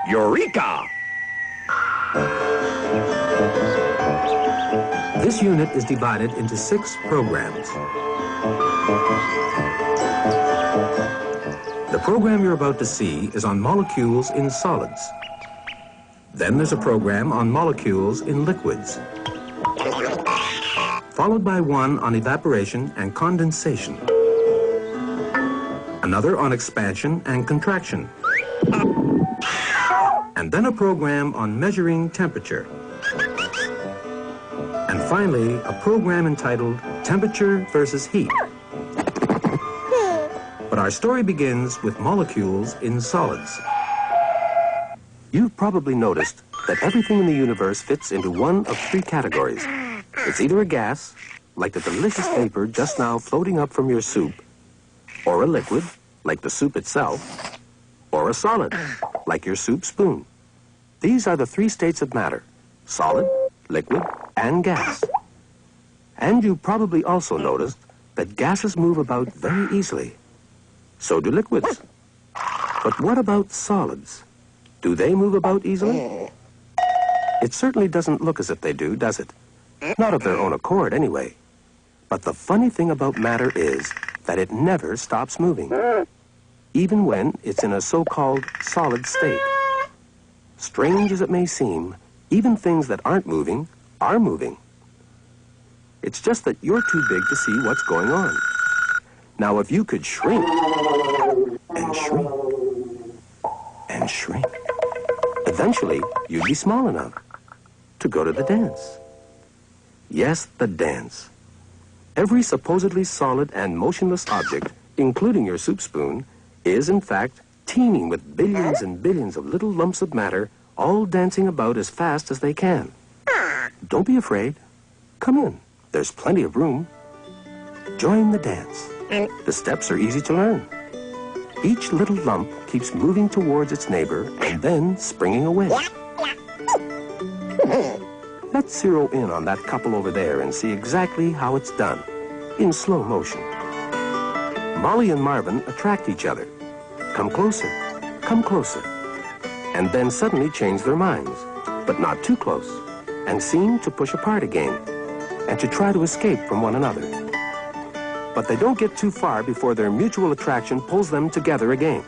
Eureka! This unit is divided into 6 programs. The program you're about to see is on molecules in solids. Then there's a program on molecules in liquids, followed by one on evaporation and condensation, another on expansion and contraction, and then a program on measuring temperature. And finally, a program entitled Temperature versus Heat. But our story begins with molecules in solids. You've probably noticed that everything in the universe fits into one of 3 categories. It's either a gas, like the delicious vapor just now floating up from your soup, or a liquid, like the soup itself, or a solid, like your soup spoon. These are the 3 states of matter: solid, liquid, and gas. And you probably also noticed that gases move about very easily. So do liquids. But what about solids? Do they move about easily? It certainly doesn't look as if they do, does it? Not of their own accord, anyway. But the funny thing about matter is that it never stops moving, even when it's in a so-called solid state. Strange as it may seem, even things that aren't moving are moving. It's just that you're too big to see what's going on. Now, if you could shrink and shrink and shrink, eventually you'd be small enough to go to the dance. Yes, the dance. Every supposedly solid and motionless object, including your soup spoon, is in fact teeming with billions and billions of little lumps of matter, all dancing about as fast as they can. Don't be afraid. Come in. There's plenty of room. Join the dance. The steps are easy to learn. Each little lump keeps moving towards its neighbor and then springing away. Let's zero in on that couple over there and see exactly how it's done, in slow motion. Molly and Marvin attract each other. Come closer, and then suddenly change their minds, but not too close, and seem to push apart again, and to try to escape from one another. But they don't get too far before their mutual attraction pulls them together again,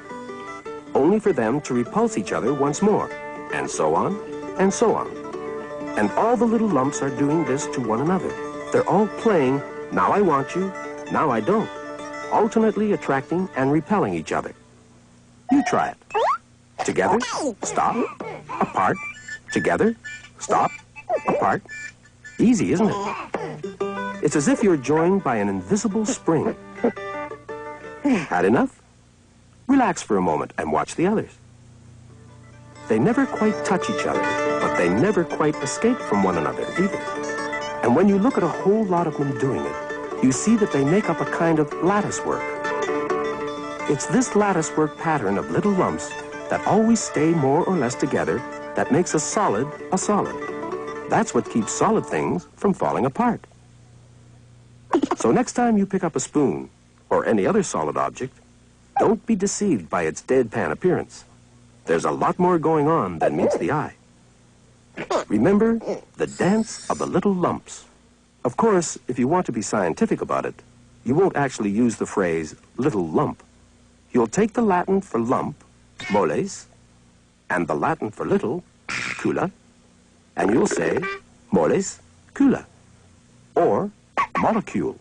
only for them to repulse each other once more, and so on, and so on. And all the little lumps are doing this to one another. They're all playing, now I want you, now I don't, alternately attracting and repelling each other. You try it. Together, stop, apart, together, stop, apart. Easy, isn't it? It's as if you're joined by an invisible spring. Had enough? Relax for a moment and watch the others. They never quite touch each other, but they never quite escape from one another either. And when you look at a whole lot of them doing it, you see that they make up a kind of lattice work. It's this lattice work pattern of little lumps that always stay more or less together that makes a solid a solid. That's what keeps solid things from falling apart. So next time you pick up a spoon or any other solid object, don't be deceived by its deadpan appearance. There's a lot more going on than meets the eye. Remember, the dance of the little lumps. Of course, if you want to be scientific about it, you won't actually use the phrase little lump. You'll take the Latin for lump, moles, and the Latin for little, cula, and you'll say moles cula, or molecule,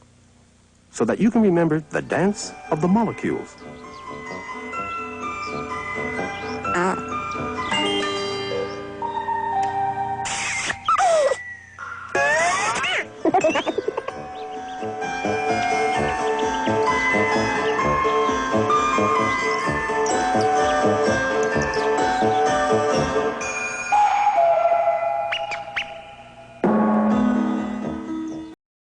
so that you can remember the dance of the molecules.